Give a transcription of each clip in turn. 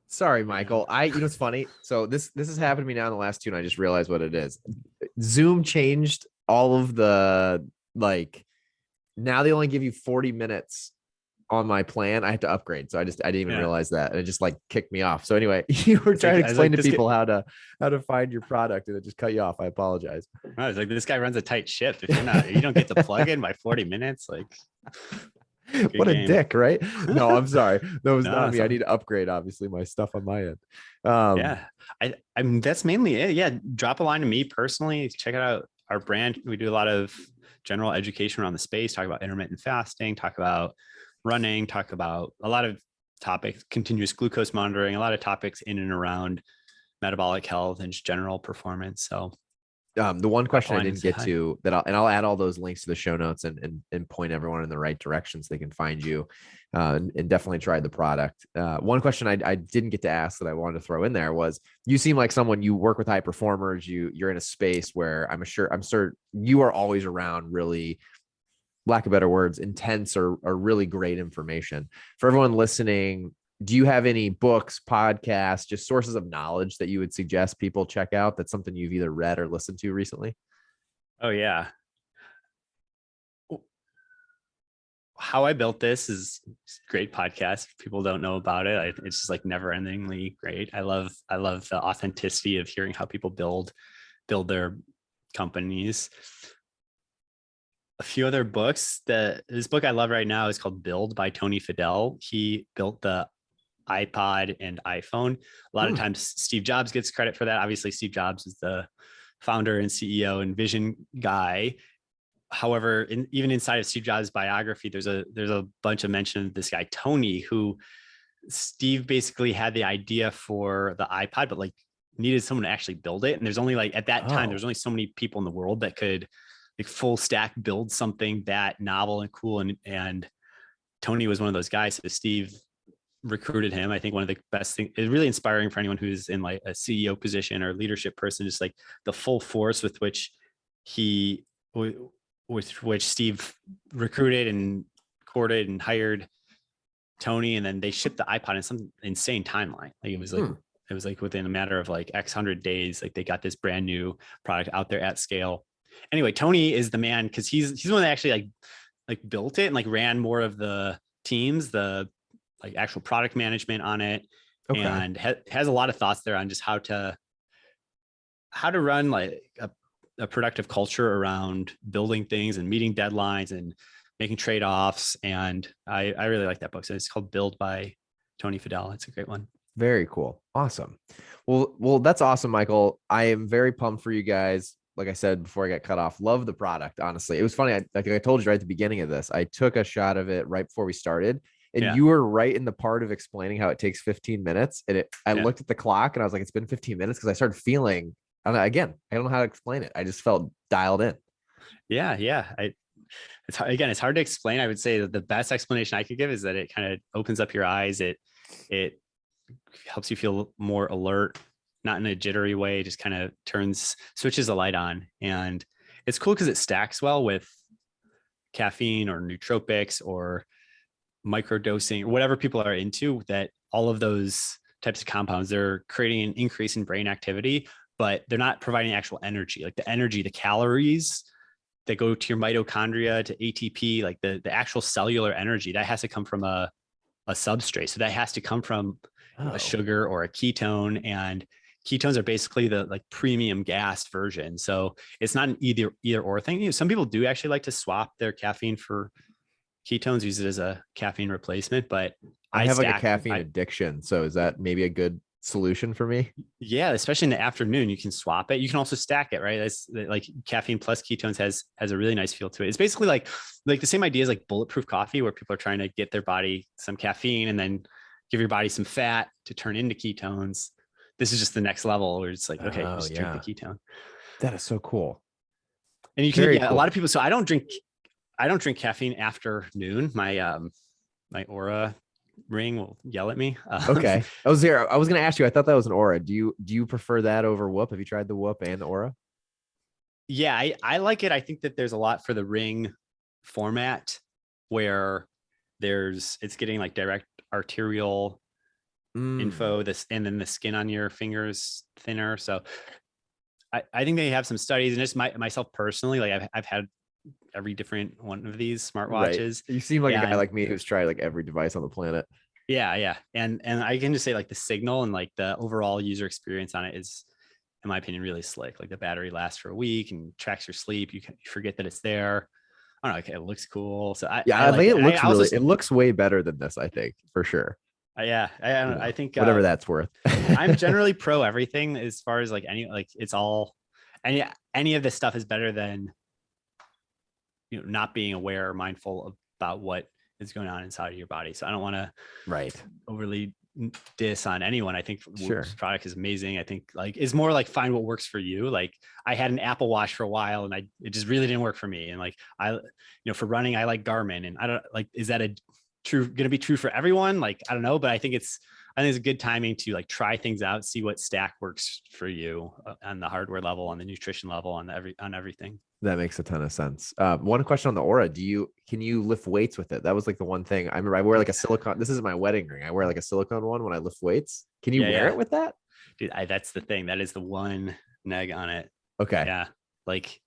Sorry, Yeah. Michael. It's funny. So this has happened to me now in the last two, and I just realized what it is. Zoom changed all of the like. Now they only give you 40 minutes on my plan. I have to upgrade, so I didn't even Yeah. realize that, and it just like kicked me off. So anyway, you were It's trying like, to I was explain like, to this guy, people how to find your product, and it just cut you off. I apologize. I was like, this guy runs a tight ship. If you don't get the plug in by 40 minutes, like good What a game. dick, right? No, I'm sorry. That was No, not it's me. I all, need to upgrade, obviously, my stuff on my end. Um, yeah. I mean, that's mainly it. Yeah. Drop a line to me personally. Check it out our brand. We do a lot of general education around the space, talk about intermittent fasting, talk about running, talk about a lot of topics, continuous glucose monitoring, a lot of topics in and around metabolic health and just general performance. So the one drop a question I line and didn't say get hi. to I'll add all those links to the show notes and point everyone in the right direction so they can find you, and definitely try the product. One question I didn't get to ask that I wanted to throw in there was, you seem like someone, you work with high performers, you're in a space where I'm sure you are always around really, lack of better words, intense or really great information. For everyone listening, do you have any books, podcasts, just sources of knowledge that you would suggest people check out? That's something you've either read or listened to recently? Oh yeah. How I built this is great podcast. People don't know about it. It's just like never endingly great. I love the authenticity of hearing how people build their companies. A few other books. This book I love right now is called Build by Tony Fadell. He built the iPod and iPhone. A lot of Hmm. times Steve Jobs gets credit for that. Obviously, Steve Jobs is the founder and CEO and vision guy. However, even inside of Steve Jobs' biography, there's a bunch of mention of this guy Tony, who Steve basically had the idea for the iPod, but like needed someone to actually build it. And there's only like at that time, there's Oh, only so many people in the world that could like full stack build something that novel and cool. And Tony was one of those guys. So Steve recruited him. I think one of the best things is really inspiring for anyone who's in like a CEO position or leadership person, just like the full force with which he with which Steve recruited and courted and hired Tony, and then they shipped the iPod in some insane timeline. Like hmm. it was like within a matter of like X hundred days, like they got this brand new product out there at scale. Anyway, Tony is the man because he's the one that actually like built it and like ran more of the teams, the like actual product management on it, Okay. and has a lot of thoughts there on just how to run like a productive culture around building things and meeting deadlines and making trade-offs. And I really like that book. So it's called Build by Tony Fadell. It's a great one. Very cool. Awesome. Well, that's awesome, Michael. I am very pumped for you guys. Like I said before I got cut off, love the product. Honestly, it was funny. Like I told you right at the beginning of this, I took a shot of it right before we started, and Yeah. you were right in the part of explaining how it takes 15 minutes. And I Yeah. looked at the clock and I was like, it's been 15 minutes because I started feeling. Again, I don't know how to explain it. I just felt dialed in. Yeah. Yeah. It's hard to explain. I would say that the best explanation I could give is that it kind of opens up your eyes. It helps you feel more alert, not in a jittery way, just kind of switches the light on. And it's cool because it stacks well with caffeine or nootropics or microdosing or whatever people are into, that all of those types of compounds, they're creating an increase in brain activity, but they're not providing actual energy. Like the energy, the calories that go to your mitochondria, to ATP, like the actual cellular energy, that has to come from a substrate. So that has to come from a Oh, sugar or a ketone. And ketones are basically the like premium gas version. So it's not an either or thing. You know, some people do actually like to swap their caffeine for ketones, use it as a caffeine replacement, but I I have like a stack caffeine I addiction. So is that maybe a good solution for me? yeah, especially in the afternoon, you can swap it. You can also stack it, right? That's like caffeine plus ketones has a really nice feel to it. It's basically like the same idea as like bulletproof coffee, where people are trying to get their body some caffeine and then give your body some fat to turn into ketones. This is just the next level where it's like, okay, Oh just drink the yeah, ketone. that is so cool. And you can, Very yeah, a lot cool. of people. So I don't drink caffeine after noon. My aura ring will yell at me. Okay. I was here. I was gonna ask you. I thought that was an aura. Do you prefer that over whoop? Have you tried the whoop and the aura? Yeah, I like it. I think that there's a lot for the ring format where it's getting like direct arterial info, this, and then the skin on your fingers thinner. So I think they have some studies, and just myself personally, like I've had every different one of these Right. smartwatches. You seem like a guy And like me who's tried like every device on the planet. yeah. And I can just say like the signal and like the overall user experience on it is, in my opinion, really slick. Like the battery lasts for a week and tracks your sleep. You forget that it's there. I don't know. Okay, it looks cool. So I I like think it. it And looks I also, it looks way better than this, I think, for sure. yeah, You I know, think whatever that's worth. I'm generally pro everything as far as like like it's all, any of this stuff is better than, not being aware or mindful about what is going on inside of your body. So I don't want to Right. overly diss on anyone. I think Sure. this product is amazing. I think like it's more like find what works for you. Like I had an Apple Watch for a while and it just really didn't work for me. And like for running, I like Garmin, and I don't like, is that going to be true for everyone? Like, I don't know, but I think it's a good timing to like try things out, see what stack works for you on the hardware level, on the nutrition level, on everything. That makes a ton of sense. One question on the Aura: can you lift weights with it? That was like the one thing. I remember I wear like a silicone. This is my wedding ring. I wear like a silicone one when I lift weights. Can you wear Yeah. it with that? Dude, that's the thing. That is the one neg on it. Okay. Yeah. Like,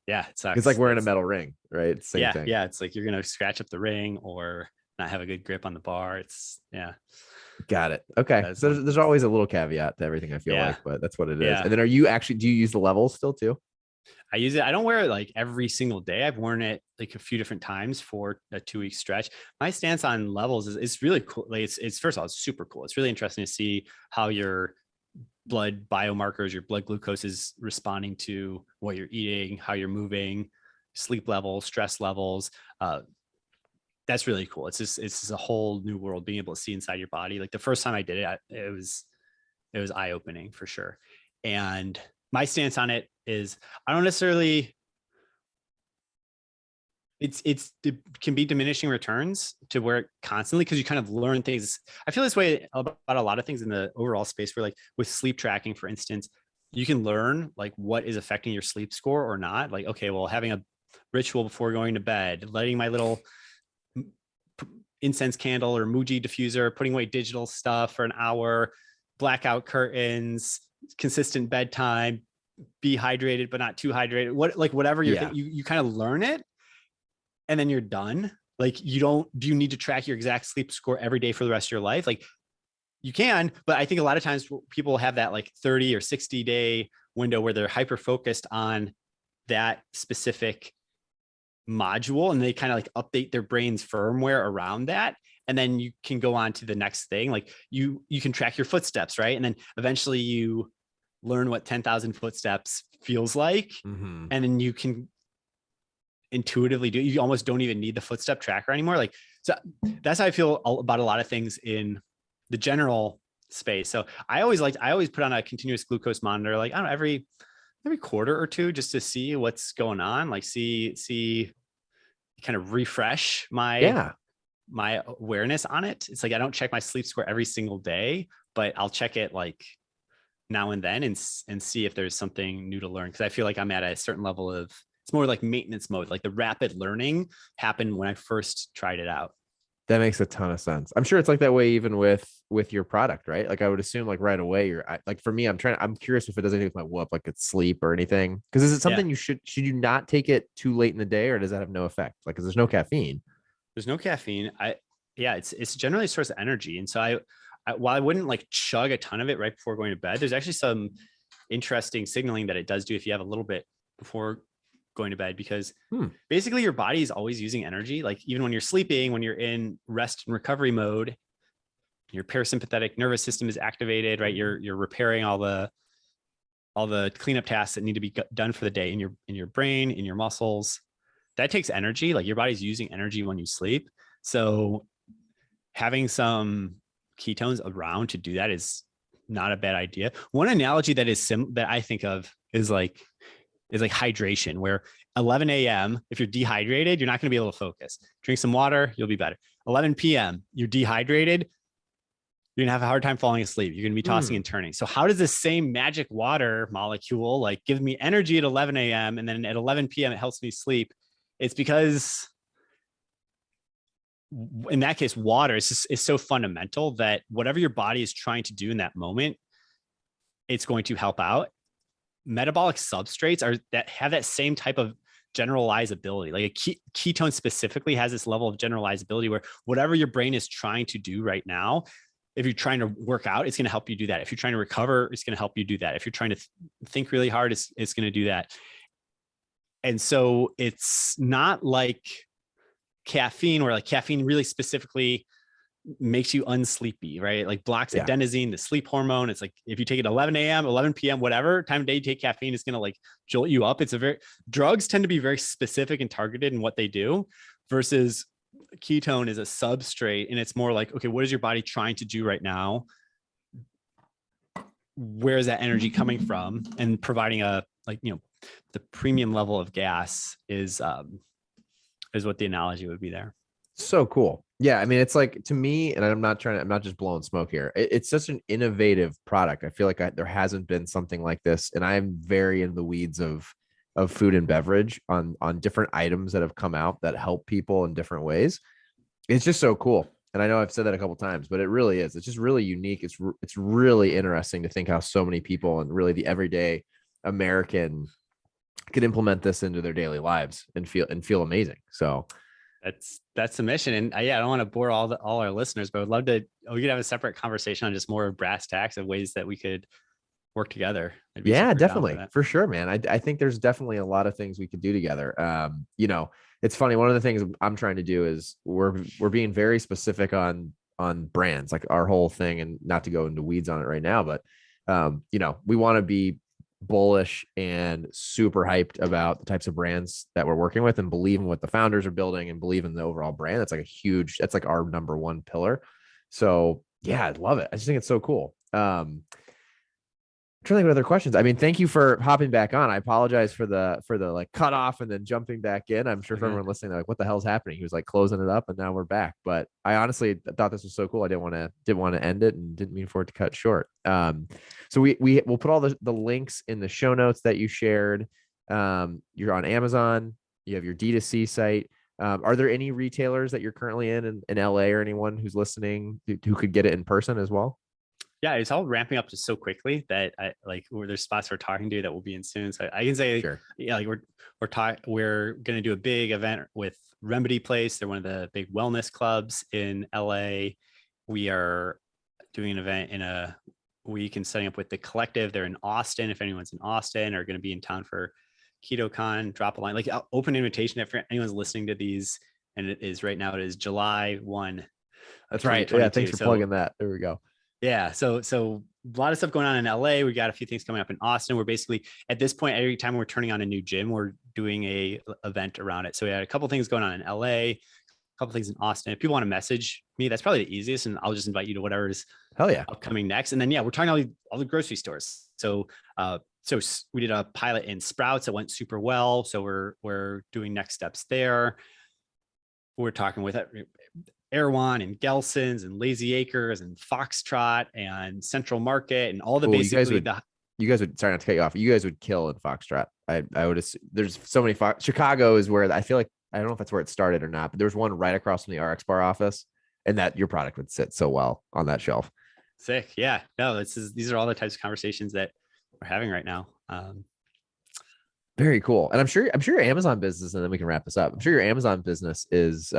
yeah, it sucks. It's like wearing a metal ring, right? Same thing. Yeah. It's like you're gonna scratch up the ring or not have a good grip on the bar. It's Got it. Okay. So there's always a little caveat to everything, I feel like, but that's what it is. Yeah. And then do you use the levels still too? I use it. I don't wear it like every single day. I've worn it like a few different times for a 2-week stretch. My stance on levels is it's really cool. Like it's first of all, it's super cool. It's really interesting to see how your blood biomarkers, your blood glucose is responding to what you're eating, how you're moving, sleep levels, stress levels. That's really cool. It's just a whole new world being able to see inside your body. Like the first time I did it, it was eye-opening for sure. And my stance on it is I don't necessarily, it can be diminishing returns to wear it constantly because you kind of learn things. I feel this way about a lot of things in the overall space where like with sleep tracking, for instance, you can learn like what is affecting your sleep score or not. Like, okay, well, having a ritual before going to bed, lighting my little incense candle or Muji diffuser, putting away digital stuff for an hour, blackout curtains, consistent bedtime, be hydrated but not too hydrated, whatever you're thinking, you kind of learn it and then you're done. Like do you need to track your exact sleep score every day for the rest of your life? Like you can, but I think a lot of times people have that like 30 or 60 day window where they're hyper focused on that specific module and they kind of like update their brain's firmware around that. And then you can go on to the next thing. Like you can track your footsteps, right? And then eventually you learn what 10,000 footsteps feels like. Mm-hmm. And then you can intuitively you almost don't even need the footstep tracker anymore. Like, so that's how I feel about a lot of things in the general space. So I always put on a continuous glucose monitor, like, I don't know, every quarter or two, just to see what's going on, like see kind of refresh my awareness on it. It's like, I don't check my sleep score every single day, but I'll check it like now and then and see if there's something new to learn. Cause I feel like I'm at a certain level of, it's more like maintenance mode. Like the rapid learning happened when I first tried it out. That makes a ton of sense. I'm sure it's like that way even with your product, right? Like I would assume like right away like for me, I'm curious if it does anything with my whoop, like it's sleep or anything. Cause is it something should you not take it too late in the day, or does that have no effect? Like, cause there's no caffeine. There's no caffeine. It's generally a source of energy. And so while I wouldn't like chug a ton of it right before going to bed, there's actually some interesting signaling that it does do if you have a little bit before going to bed, because basically your body is always using energy. Like even when you're sleeping, when you're in rest and recovery mode, your parasympathetic nervous system is activated, right? You're repairing all the cleanup tasks that need to be done for the day in your brain, in your muscles. That takes energy. Like your body's using energy when you sleep. So having some ketones around to do that is not a bad idea. One analogy that I think of is like hydration, where 11 a.m., if you're dehydrated, you're not going to be able to focus. Drink some water, you'll be better. 11 p.m., you're dehydrated, you're going to have a hard time falling asleep. You're going to be tossing and turning. So how does this same magic water molecule like give me energy at 11 a.m. and then at 11 p.m. it helps me sleep? It's because in that case, water is so fundamental that whatever your body is trying to do in that moment, it's going to help out. Metabolic substrates are that have that same type of generalizability. Like a ketone specifically has this level of generalizability where whatever your brain is trying to do right now, if you're trying to work out, it's going to help you do that. If you're trying to recover, it's going to help you do that. If you're trying to think really hard, it's going to do that. And so it's not like caffeine, where like caffeine really specifically makes you unsleepy, right? Like blocks adenosine, the sleep hormone. It's like if you take it 11 a.m., 11 p.m., whatever time of day you take caffeine, it's going to like jolt you up. Drugs tend to be very specific and targeted in what they do, versus ketone is a substrate. And it's more like, okay, what is your body trying to do right now? Where is that energy coming from? And providing the premium level of gas is what the analogy would be there. So cool. Yeah. I mean, it's like, to me, and I'm not just blowing smoke here. It's such an innovative product. I feel like there hasn't been something like this. And I'm very in the weeds of food and beverage on different items that have come out that help people in different ways. It's just so cool. And I know I've said that a couple of times, but it really is. It's just really unique. It's really interesting to think how so many people, and really the everyday American, could implement this into their daily lives and feel amazing. So that's the mission. And I don't want to bore all our listeners, but I'd love to, we could have a separate conversation on just more brass tacks of ways that we could work together. Yeah, definitely. For sure, man. I think there's definitely a lot of things we could do together. It's funny. One of the things I'm trying to do is we're being very specific on brands, like our whole thing, and not to go into weeds on it right now, but we want to be bullish and super hyped about the types of brands that we're working with, and believe in what the founders are building, and believe in the overall brand. That's like our number one pillar. So yeah, I love it. I just think it's so cool. I'm trying to think of other questions. I mean, thank you for hopping back on. I apologize for the like cut off and then jumping back in. I'm sure for everyone listening, they're like, what the hell's happening? He was like closing it up and now we're back. But I honestly thought this was so cool. I didn't want to end it, and didn't mean for it to cut short. So we'll put all the links in the show notes that you shared. You're on Amazon. You have your D2C site. Are there any retailers that you're currently in LA, or anyone who's listening who could get it in person as well? Yeah, it's all ramping up just so quickly that there's spots we're talking to that will be in soon. So I can say, sure. Yeah, like we're going to do a big event with Remedy Place. They're one of the big wellness clubs in LA. We are doing an event in a week and setting up with the Collective. They're in Austin. If anyone's in Austin, or going to be in town for KetoCon, drop a line. Like open invitation if anyone's listening to these. And it is right now. It is July 1. That's right. Yeah, thanks for plugging that. There we go. Yeah. So a lot of stuff going on in LA. We got a few things coming up in Austin. We're basically at this point, every time we're turning on a new gym, we're doing a event around it. So we had a couple things going on in LA, a couple things in Austin. If people want to message me, that's probably the easiest. And I'll just invite you to whatever is upcoming next. And then, we're talking all the grocery stores. So we did a pilot in Sprouts that went super well. So we're doing next steps there. We're talking with Erewhon and Gelson's and Lazy Acres and Foxtrot and Central Market and all the basically you guys would sorry not to cut you off. You guys would kill in Foxtrot. I would assume there's so many Chicago is where I feel like, I don't know if that's where it started or not, but there's one right across from the RX bar office, and that your product would sit so well on that shelf. Sick. Yeah. No, these are all the types of conversations that we're having right now. Very cool. And I'm sure your Amazon business, and then we can wrap this up. I'm sure your Amazon business is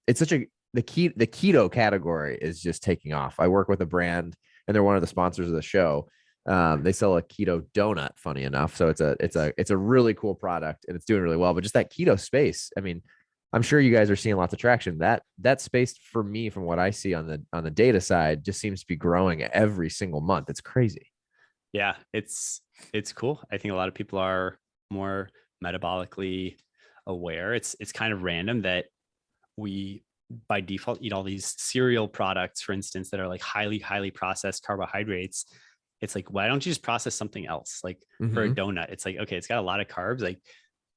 it's such the keto category is just taking off. I work with a brand, and they're one of the sponsors of the show. They sell a keto donut, funny enough. So it's a really cool product, and it's doing really well. But just that keto space, I mean, I'm sure you guys are seeing lots of traction. That space, for me, from what I see on the data side, just seems to be growing every single month. It's crazy. Yeah, it's cool. I think a lot of people are more metabolically aware. It's kind of random that we by default eat all these cereal products, for instance, that are like highly processed carbohydrates. It's like, why don't you just process something else? Like for a donut, it's like, okay, it's got a lot of carbs. Like,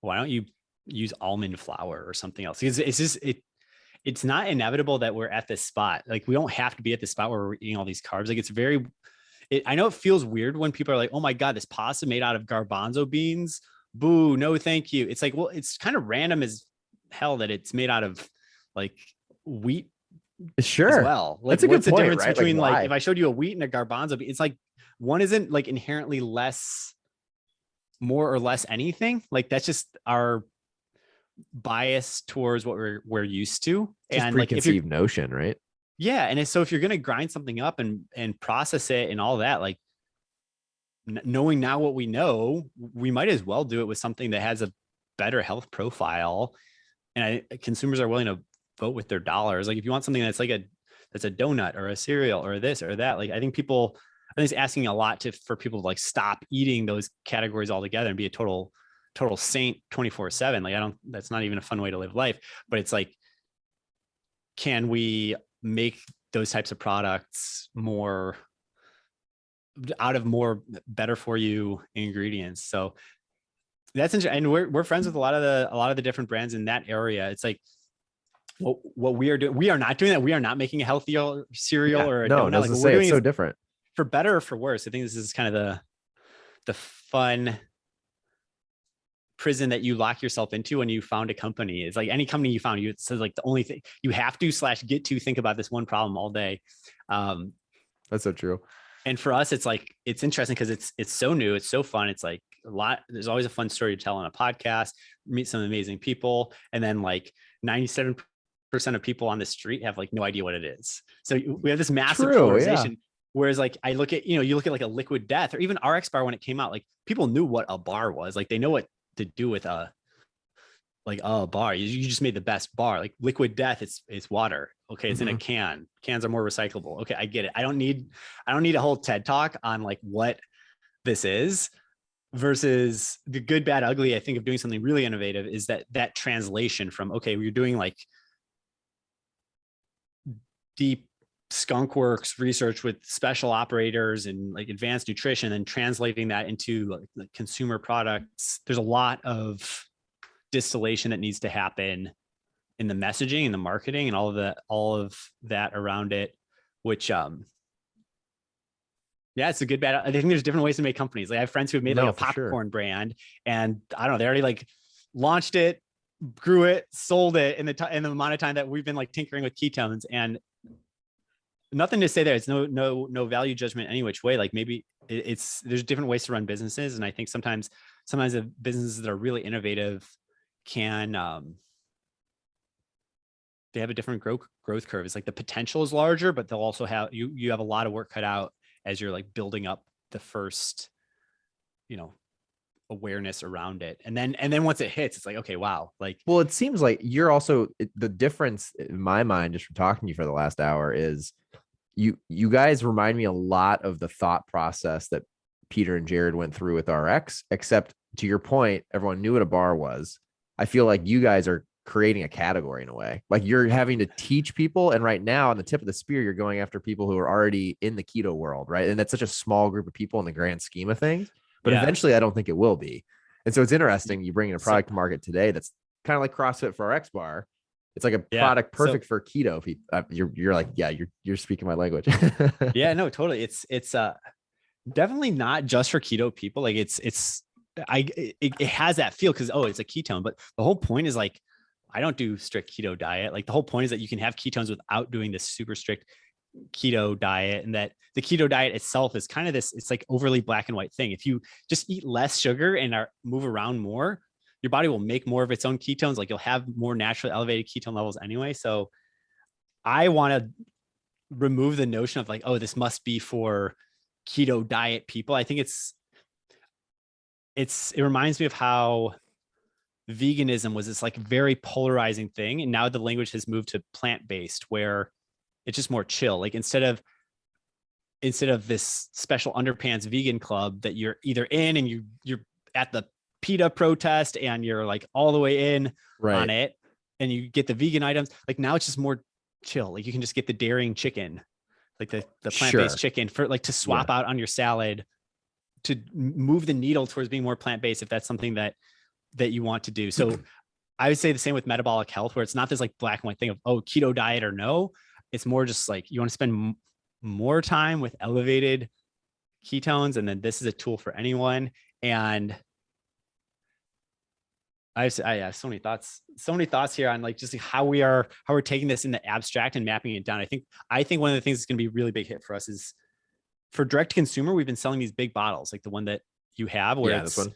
why don't you use almond flour or something else? Because it's not inevitable that we're at this spot. Like, we don't have to be at the spot where we're eating all these carbs. Like, I know it feels weird when people are like, oh my God, this pasta made out of garbanzo beans. Boo, no, thank you. It's like, well, it's kind of random as hell that it's made out of like wheat as Sure. well. Like, That's a good what's the point, difference right? Like between like why? if I showed you a wheat and a garbanzo bean, it's like one isn't like inherently less, more or less anything. Like that's just our bias towards what we're used to. Just And like if you're, preconceived notion, right? yeah, and so if you're gonna grind something up and process it and all that, like knowing now what we know, we might as well do it with something that has a better health profile. And consumers are willing to vote with their dollars. Like if you want something that's like that's a donut or a cereal or this or that, like I think it's asking a lot for people to like stop eating those categories altogether and be a total saint 24/7. Like that's not even a fun way to live life. But it's like, can we make those types of products more out of more better for you ingredients? So that's interesting. And we're friends with a lot of the different brands in that area. It's like what we are doing. We are not doing that. We are not making a healthier cereal Yeah. or a No, donut. that's Like to what we're say it's doing so is different. for better or for worse. I think this is kind of the fun prison that you lock yourself into when you found a company. It's like any company you found, it says like the only thing you have to / get to think about this one problem all day. That's so true. And for us, it's like, it's interesting because it's so new, it's so fun. It's like a lot, there's always a fun story to tell on a podcast, meet some amazing people. And then like 97% of people on the street have like no idea what it is. So we have this massive True. Yeah. polarization. Whereas like I look at, you look at like a Liquid Death or even RX Bar when it came out, like people knew what a bar was. Like they know what to do with a bar. You just made the best bar. Like Liquid Death, it's water. Okay, it's in a can. Cans are more recyclable. Okay, I get it. I don't need a whole TED talk on like what this is. Versus the good, bad, ugly. I think of doing something really innovative is that translation from, okay, we're doing like deep skunk works research with special operators and like advanced nutrition and translating that into like consumer products. There's a lot of distillation that needs to happen in the messaging and the marketing and all of that around it, which yeah, it's a good bad. I think there's different ways to make companies. Like I have friends who have made like a popcorn brand, and I don't know, they already like launched it, grew it, sold it in the amount of time that we've been like tinkering with ketones. And nothing to say there. It's no value judgment any which way. Like maybe there's different ways to run businesses, and I think sometimes the businesses that are really innovative can they have a different growth curve. It's like the potential is larger, but they'll also have you have a lot of work cut out as you're like building up the first, awareness around it. And then once it hits, it's like, okay, wow. Like, well, it seems like you're also the difference in my mind, just from talking to you for the last hour, is you guys remind me a lot of the thought process that Peter and Jared went through with RX, except to your point, everyone knew what a bar was. I feel like you guys are creating a category in a way. Like you're having to teach people. And right now on the tip of the spear, you're going after people who are already in the keto world, right? And that's such a small group of people in the grand scheme of things. But yeah. eventually I don't think it will be. And so it's interesting. You bring in a product to market today that's kind of like CrossFit for RX Bar. It's like a product perfect for keto people. You're like, yeah, you're speaking my language. Yeah, no, totally. It's definitely not just for keto people. Like it has that feel because it's a ketone, but the whole point is like, I don't do strict keto diet. Like the whole point is that you can have ketones without doing this super strict keto diet, and that the keto diet itself is kind of this, it's like overly black and white thing. If you just eat less sugar and move around more, your body will make more of its own ketones. Like you'll have more naturally elevated ketone levels anyway. So I want to remove the notion of like, this must be for keto diet people. I think it reminds me of how veganism was this like very polarizing thing. And now the language has moved to plant-based, where it's just more chill. Like instead of this special underpants vegan club that you're either in and you're at the PETA protest and you're like all the way in on it and you get the vegan items, like now it's just more chill. Like you can just get the dairying chicken, like the plant-based chicken for like to swap out on your salad, to move the needle towards being more plant-based if that's something that you want to do. So I would say the same with metabolic health, where it's not this like black and white thing of, keto diet or no. It's more just like you want to spend more time with elevated ketones. And then this is a tool for anyone. And I have so many thoughts here on like just like how we're taking this in the abstract and mapping it down. I think one of the things that's going to be a really big hit for us is for direct to consumer. We've been selling these big bottles, like the one that you have, where This it's one,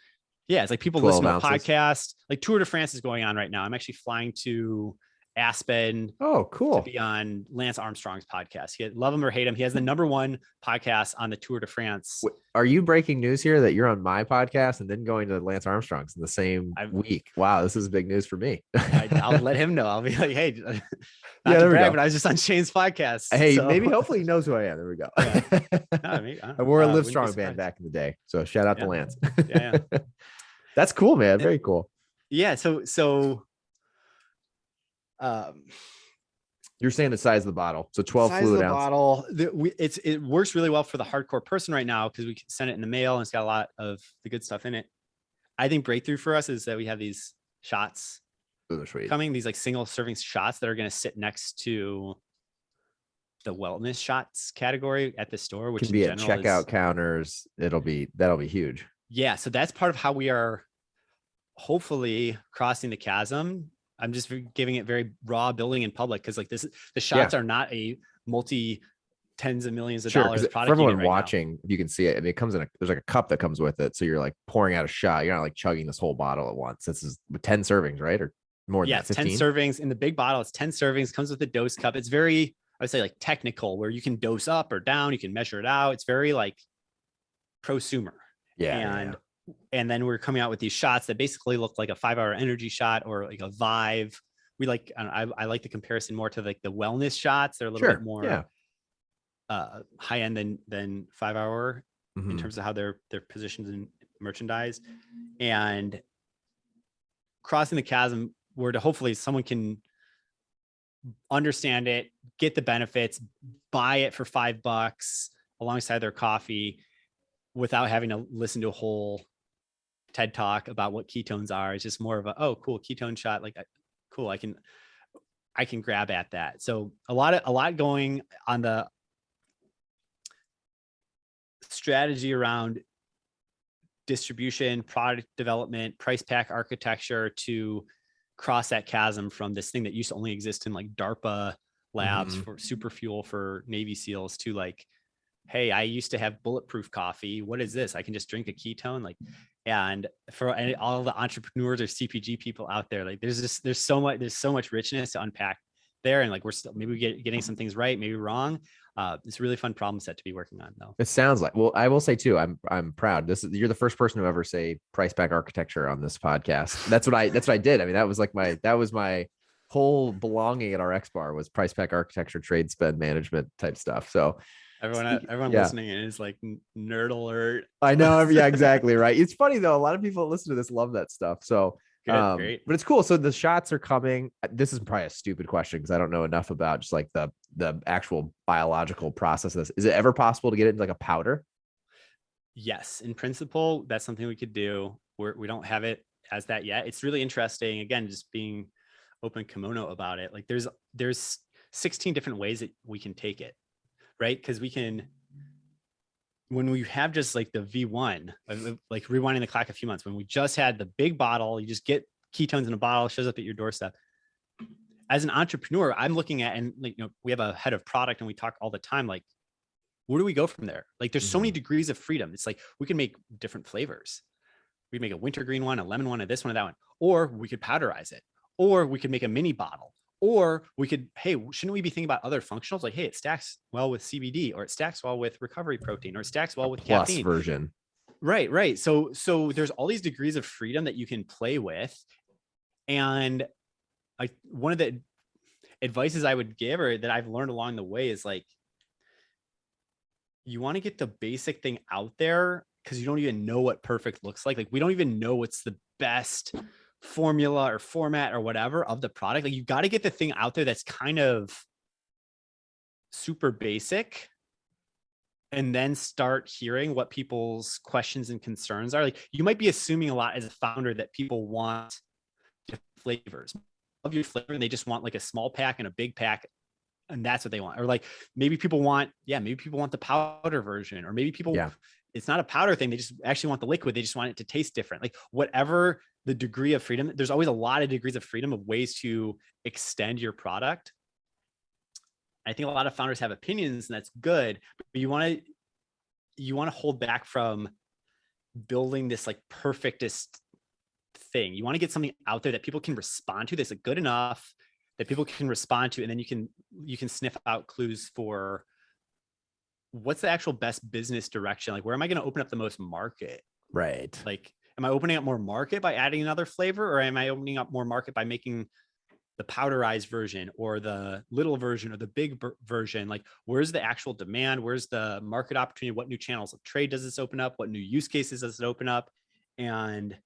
it's like people 12 listen to a ounces. podcast. Like Tour de France is going on right now. I'm actually flying to Aspen Oh, to cool. be on Lance Armstrong's podcast. He love him or hate him. He has the #1 podcast on the Tour de France. Are you breaking news here that you're on my podcast and then going to Lance Armstrong's in the same week? Wow, this is big news for me. I'll let him know. I'll be like, hey, not Yeah, to brag, but I was just on Shane's podcast. Hey, so. maybe hopefully he knows who I am. There we go. I wore a Live Strong band back in the day. So shout out to Lance. Yeah. That's cool, man. Very cool. Yeah. So you're saying the size of the bottle. So 12 fluid ounce bottle. It works really well for the hardcore person right now because we can send it in the mail and it's got a lot of the good stuff in it. I think breakthrough for us is that we have these shots coming, these like single serving shots that are going to sit next to the wellness shots category at the store, which can be at checkout counters. That'll be huge. Yeah. So that's part of how we are hopefully crossing the chasm. I'm just giving it very raw building in public because like the shots are not a multi tens of millions of dollars product. For everyone watching, if you can see it, I mean, it comes in there's like a cup that comes with it. So you're like pouring out a shot. You're not like chugging this whole bottle at once. This is 10 servings, right? Or more than that, 10 servings in the big bottle. It's 10 servings, comes with a dose cup. It's very, I would say like technical where you can dose up or down. You can measure it out. It's very like prosumer. And then we're coming out with these shots that basically look like a 5-hour energy shot or like a Vive. We like, I like the comparison more to like the wellness shots. They're a little bit more high end than 5-hour in terms of how they're positioned in merchandise. And crossing the chasm where to hopefully someone can understand it, get the benefits, buy it for $5 alongside their coffee without having to listen to a whole TED talk about what ketones are. It's just more of a, oh, cool ketone shot. Like, cool. I can grab at that. So a lot going on the strategy around distribution, product development, price pack architecture to cross that chasm from this thing that used to only exist in like DARPA labs for super fuel for Navy SEALs to like, hey, I used to have bulletproof coffee. What is this? I can just drink a ketone. Like, and for all the entrepreneurs or CPG people out there, like there's so much richness to unpack there. And like, we're still, maybe getting some things right, maybe wrong. It's a really fun problem set to be working on though. It sounds like, well, I will say too, I'm proud. You're the first person to ever say price pack architecture on this podcast. That's what I did. I mean, that was my whole belonging at our X bar was price pack architecture, trade spend management type stuff. So everyone listening in is like nerd alert. I know. Yeah, exactly. Right. It's funny though. A lot of people that listen to this love that stuff. So, great. But it's cool. So the shots are coming. This is probably a stupid question because I don't know enough about just like the actual biological process of this. Is it ever possible to get it into like a powder? Yes. In principle, that's something we could do. We don't have it as that yet. It's really interesting. Again, just being open kimono about it. Like there's 16 different ways that we can take it. Right. Because when we have just like the V1, like rewinding the clock a few months, when we just had the big bottle, you just get ketones in a bottle, shows up at your doorstep. As an entrepreneur, I'm looking at, and like, we have a head of product and we talk all the time, like, where do we go from there? Like there's so many degrees of freedom. It's like, we can make different flavors. We make a wintergreen one, a lemon one, a this one, a that one, or we could powderize it, or we could make a mini bottle. Or we could, hey, shouldn't we be thinking about other functionals? Like, hey, it stacks well with CBD, or it stacks well with recovery protein, or it stacks well with caffeine. Plus version. Right. So there's all these degrees of freedom that you can play with. And one of the advices I would give, or that I've learned along the way, is like, you want to get the basic thing out there because you don't even know what perfect looks like. Like, we don't even know what's the best formula or format or whatever of the product. Like, you got to get the thing out there that's kind of super basic, and then start hearing what people's questions and concerns are. Like, you might be assuming a lot as a founder that people want flavors of your flavor, and they just want like a small pack and a big pack, and that's what they want. Or like, maybe people want the powder version, or maybe people it's not a powder thing. They just actually want the liquid. They just want it to taste different. Like whatever the degree of freedom, there's always a lot of degrees of freedom of ways to extend your product. I think a lot of founders have opinions, and that's good, but you want to hold back from building this like perfectest thing. You want to get something out there that people can respond to, that's like good enough that people can respond to, and then you can sniff out clues for what's the actual best business direction. Like, where am I going to open up the most market? Right. Like, am I opening up more market by adding another flavor, or am I opening up more market by making the powderized version or the little version or the big version? Like, where's the actual demand? Where's the market opportunity? What new channels of trade does this open up? What new use cases does it open up? And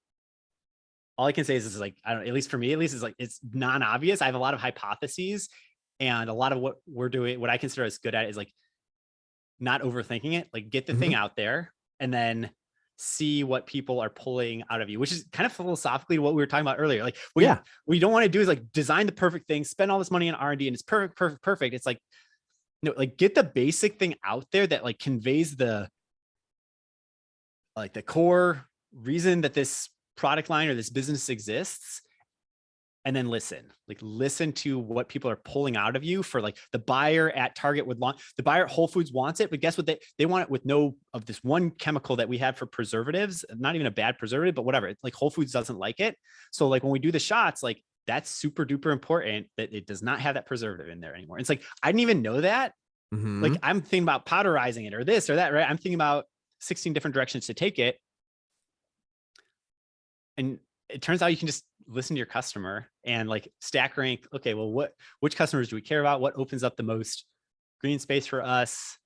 all I can say is like, I don't, at least for me, at least, is like, it's non-obvious. I have a lot of hypotheses, and a lot of what we're doing, what I consider us good at, is like not overthinking it. Like, get the thing out there and then see what people are pulling out of you, which is kind of philosophically what we were talking about earlier. Like, what you don't want to do is like design the perfect thing, spend all this money on R&D, and it's perfect. It's like, no, like, get the basic thing out there that like conveys the core reason that this product line or this business exists. And then listen to what people are pulling out of you. For like, the buyer at Target would want, the buyer at Whole Foods wants it, but guess what? They want it with no of this one chemical that we have for preservatives, not even a bad preservative, but whatever. It's like Whole Foods doesn't like it. So like, when we do the shots, like, that's super duper important that it does not have that preservative in there anymore. It's like, I didn't even know that. Like, I'm thinking about powderizing it or this or that, right? I'm thinking about 16 different directions to take it. And it turns out you can just listen to your customer and like stack rank. Okay, well, which customers do we care about? What opens up the most green space for us?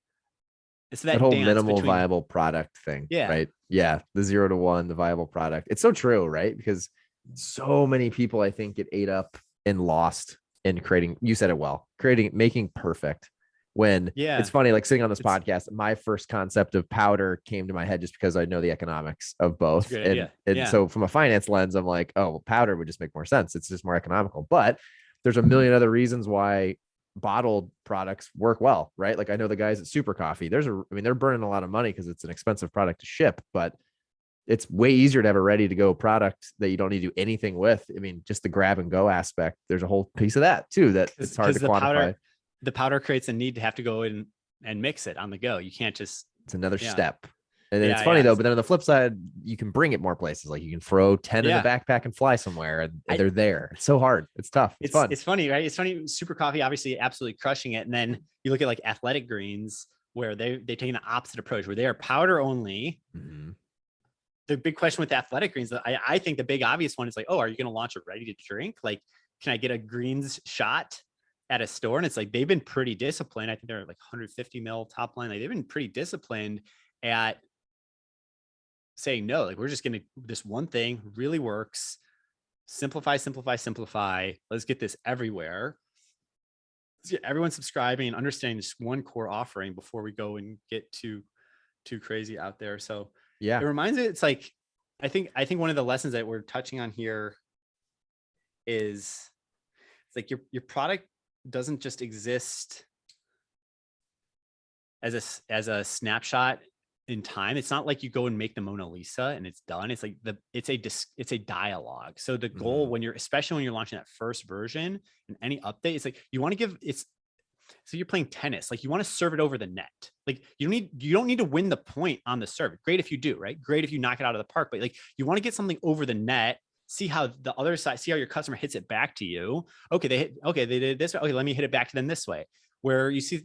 It's that whole dance minimal between, viable product thing. Yeah. Right. Yeah. The 0 to 1, the viable product. It's so true, right? Because so many people, I think, get ate up and lost in creating, you said it well, making perfect. When it's funny, like sitting on this podcast, my first concept of powder came to my head just because I know the economics of both. And so from a finance lens, I'm like, oh, well, powder would just make more sense. It's just more economical. But there's a million other reasons why bottled products work well, right? Like, I know the guys at Super Coffee, they're burning a lot of money because it's an expensive product to ship, but it's way easier to have a ready to go product that you don't need to do anything with. I mean, just the grab and go aspect, there's a whole piece of that too, that it's hard to quantify. The powder creates a need to have to go in and mix it on the go. You can't just, it's another step. And then it's funny though, but then on the flip side, you can bring it more places. Like, you can throw 10 in the backpack and fly somewhere, and they're there. It's so hard. It's tough. It's fun. It's funny, right? It's funny. Super Coffee, obviously absolutely crushing it. And then you look at like Athletic Greens, where they take the opposite approach, where they are powder only. The big question with Athletic Greens, I think the big obvious one is like, oh, are you going to launch a ready to drink? Like, can I get a greens shot at a store? And it's like, they've been pretty disciplined. I think they're like 150 mil top line. Like, they've been pretty disciplined at saying, no, like, we're just going to, this one thing really works. Simplify. Let's get this everywhere. Let's get everyone subscribing and understanding this one core offering before we go and get too crazy out there. So it reminds me, it's like, I think one of the lessons that we're touching on here is, it's like your product doesn't just exist as a snapshot in time. It's not like you go and make the Mona Lisa and it's done. It's like it's a dialogue. So the goal, especially when you're launching that first version and any update, it's like, you want to give so you're playing tennis, like, you want to serve it over the net. Like, you don't need to win the point on the serve. Great if you do, right? Great if you knock it out of the park, but like, you want to get something over the net. See how the other side, see how your customer hits it back to you. Okay, they did it this way. Okay, let me hit it back to them this way. Where you see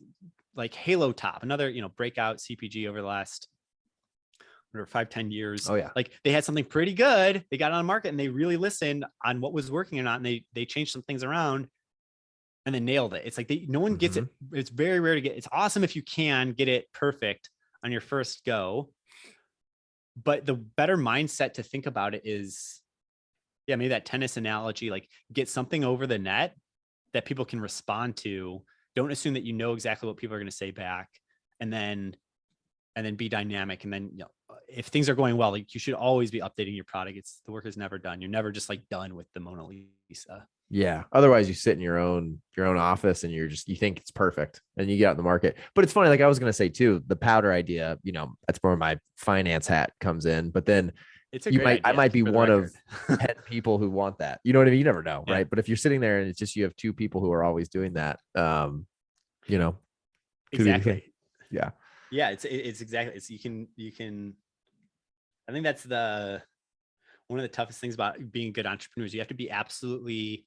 like Halo Top, another, breakout CPG over the last 5-10 years. Oh yeah. Like, they had something pretty good. They got on the market and they really listened on what was working or not. And they changed some things around and then nailed it. It's like, no one gets it. It's very rare to get. It's awesome if you can get it perfect on your first go. But the better mindset to think about it is, maybe that tennis analogy, like, get something over the net that people can respond to. Don't assume that you know exactly what people are going to say back, and then be dynamic. And then, if things are going well, like, you should always be updating your product. The work is never done. You're never just like done with the Mona Lisa. Yeah. Otherwise you sit in your own office and you think it's perfect and you get out in the market. But it's funny, like I was gonna say too, the powder idea, that's where my finance hat comes in. But then It's a great I idea might be for the one of record. 10 people who want that. You know what I mean? You never know, Yeah. right? But if you're sitting there and it's just you have two people who are always doing that, you know, could be the thing. Exactly. Yeah. Yeah. It's exactly, you can, I think that's one of the toughest things about being good entrepreneurs. You have to be absolutely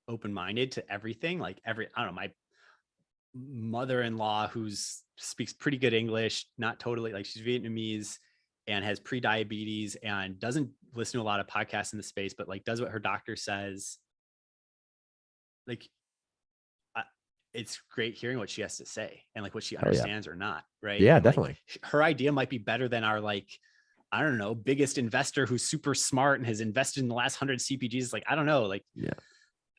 open-minded to everything. Like I don't know, my mother-in-law who's speaks pretty good English, not totally, like she's Vietnamese and has pre-diabetes and doesn't listen to a lot of podcasts in the space, but like does what her doctor says. Like it's great hearing what she has to say and like what she Oh yeah. understands or not. Right. Yeah, And like definitely. her idea might be better than our, like, I don't know, biggest investor who's super smart and has invested in the last 100 CPGs. Like, I don't know, like Yeah.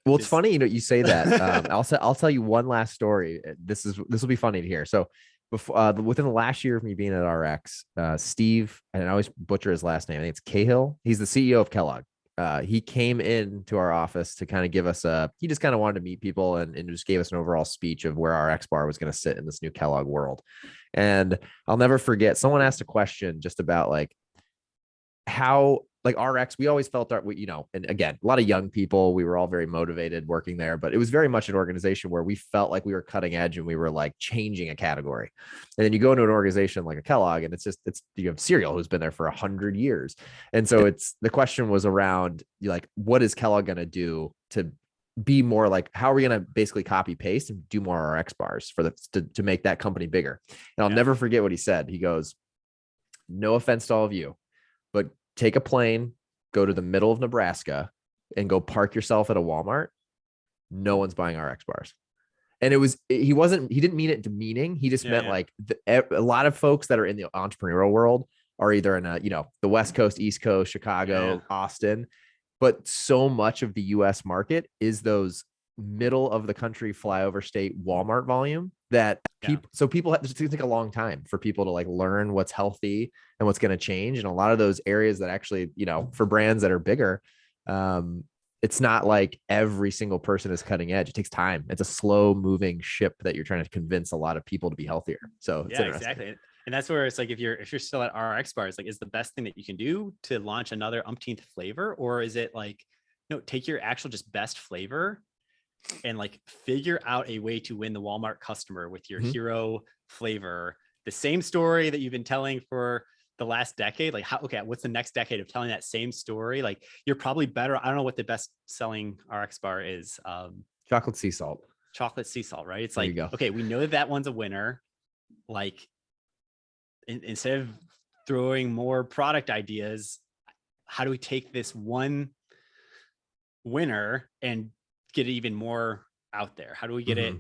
Well, it's this. funny, you say that. I'll tell you one last story. This will be funny to hear. So, before within the last year of me being at RX, Steve, and I always butcher his last name. I think it's Cahill. He's the CEO of Kellogg. He came into our office to kind of give us he just kind of wanted to meet people and just gave us an overall speech of where our X bar was going to sit in this new Kellogg world. And I'll never forget, someone asked a question just about like how, like RX, we always felt that and again, a lot of young people, we were all very motivated working there, but it was very much an organization where we felt like we were cutting edge and we were like changing a category. And then you go into an organization like a Kellogg and it's you have cereal who's been there for 100 years. And so the question was around like, what is Kellogg going to do to be more like, how are we going to basically copy paste and do more RX bars to make that company bigger? And I'll never forget what he said. He goes, no offense to all of you, but take a plane, go to the middle of Nebraska and go park yourself at a Walmart. No one's buying RX bars. And he didn't mean it demeaning. He just meant like a lot of folks that are in the entrepreneurial world are either in the West Coast, East Coast, Chicago, Austin, but so much of the US market is those middle of the country flyover state Walmart volume that people have to take a long time for people to like learn what's healthy and what's going to change. And a lot of those areas that actually, for brands that are bigger, it's not like every single person is cutting edge. It takes time. It's a slow moving ship that you're trying to convince a lot of people to be healthier. So it's interesting. Exactly. And that's where it's like, if you're still at RX bars, like, is the best thing that you can do to launch another umpteenth flavor? Or is it like, take your actual just best flavor and like figure out a way to win the Walmart customer with your hero flavor, the same story that you've been telling for the last decade. Like what's the next decade of telling that same story? Like you're probably better. I don't know what the best selling RX bar is. Chocolate sea salt, right? It's there like, okay, we know that one's a winner. Like instead of throwing more product ideas, how do we take this one winner and get it even more out there? How do we get it?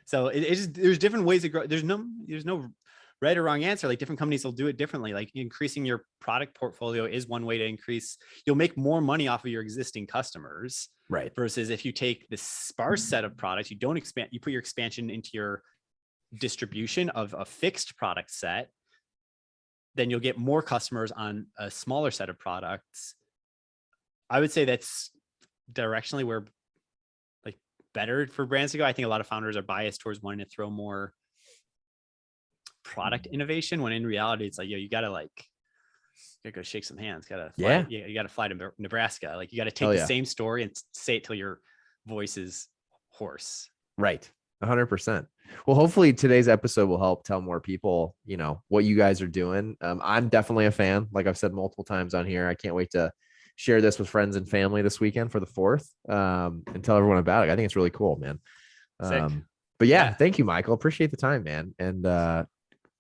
So there's different ways to grow. There's no right or wrong answer. Like different companies will do it differently. Like increasing your product portfolio is one way to increase. You'll make more money off of your existing customers, right? Versus if you take this sparse set of products, you don't expand, you put your expansion into your distribution of a fixed product set, then you'll get more customers on a smaller set of products. I would say that's directionally where like better for brands to go. I think a lot of founders are biased towards wanting to throw more product innovation when in reality it's like, you gotta go shake some hands, gotta fly, you gotta fly to Nebraska. Like you gotta take the same story and say it till your voice is hoarse. Right. 100%. Well, hopefully today's episode will help tell more people, what you guys are doing. I'm definitely a fan. Like I've said multiple times on here, I can't wait to share this with friends and family this weekend for the 4th, and tell everyone about it. I think it's really cool, man. But thank you, Michael. Appreciate the time, man. And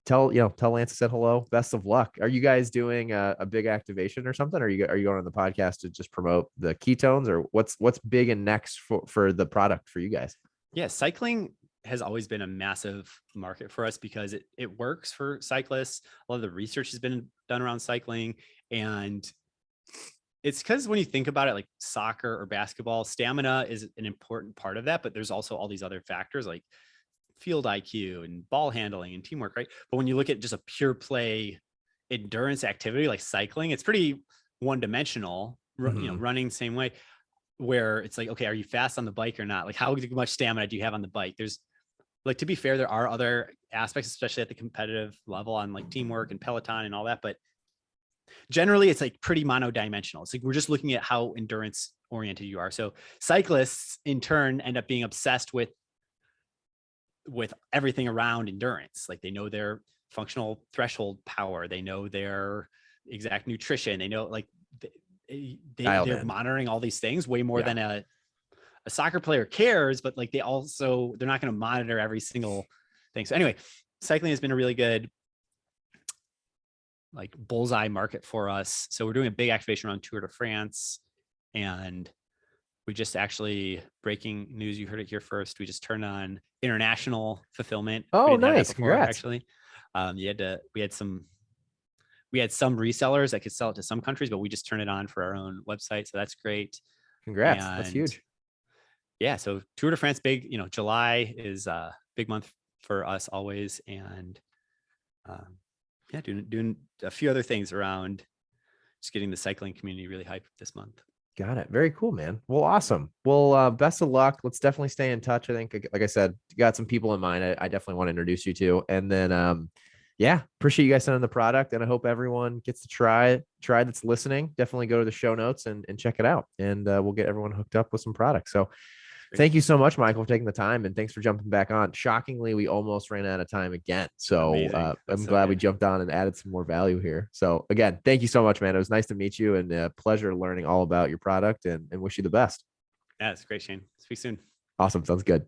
tell Lance I said hello. Best of luck. Are you guys doing a big activation or something? Are you going on the podcast to just promote the ketones, or what's big and next for the product for you guys? Yeah, cycling has always been a massive market for us because it works for cyclists. A lot of the research has been done around cycling, and it's because when you think about it, like soccer or basketball, stamina is an important part of that, but there's also all these other factors like field IQ and ball handling and teamwork, right? But when you look at just a pure play endurance activity like cycling, it's pretty one-dimensional, running the same way. where it's like, okay, are you fast on the bike or not? Like, how much stamina do you have on the bike? There's like, to be fair, there are other aspects, especially at the competitive level on like teamwork and Peloton and all that. But generally it's like pretty monodimensional. It's like, we're just looking at how endurance oriented you are. So cyclists in turn end up being obsessed with everything around endurance. Like, they know their functional threshold power. They know their exact nutrition. They know, like, they're monitoring all these things way more than a soccer player cares, but like they're not going to monitor every single thing. So anyway, cycling has been a really good like bullseye market for us. So we're doing a big activation around Tour de France, and we just actually, breaking news, you heard it here first, we just turned on international fulfillment. Oh, nice. Before, congrats. actually. We had some resellers that could sell it to some countries, but we just turned it on for our own website. So that's great. Congrats. That's huge. Yeah. So Tour de France, big, July is a big month for us always. And doing a few other things around just getting the cycling community really hyped this month. Got it. Very cool, man. Well, awesome. Well, best of luck. Let's definitely stay in touch. I think, like I said, you got some people in mind I definitely want to introduce you to. And then, appreciate you guys sending the product. And I hope everyone gets to try that's listening. Definitely go to the show notes and check it out. And we'll get everyone hooked up with some products. So thank you so much, Michael, for taking the time. And thanks for jumping back on. Shockingly, we almost ran out of time again. So I'm glad we jumped on and added some more value here. So again, thank you so much, man. It was nice to meet you, and a pleasure learning all about your product, and wish you the best. Yeah, it's great, Shane. Speak soon. Awesome. Sounds good.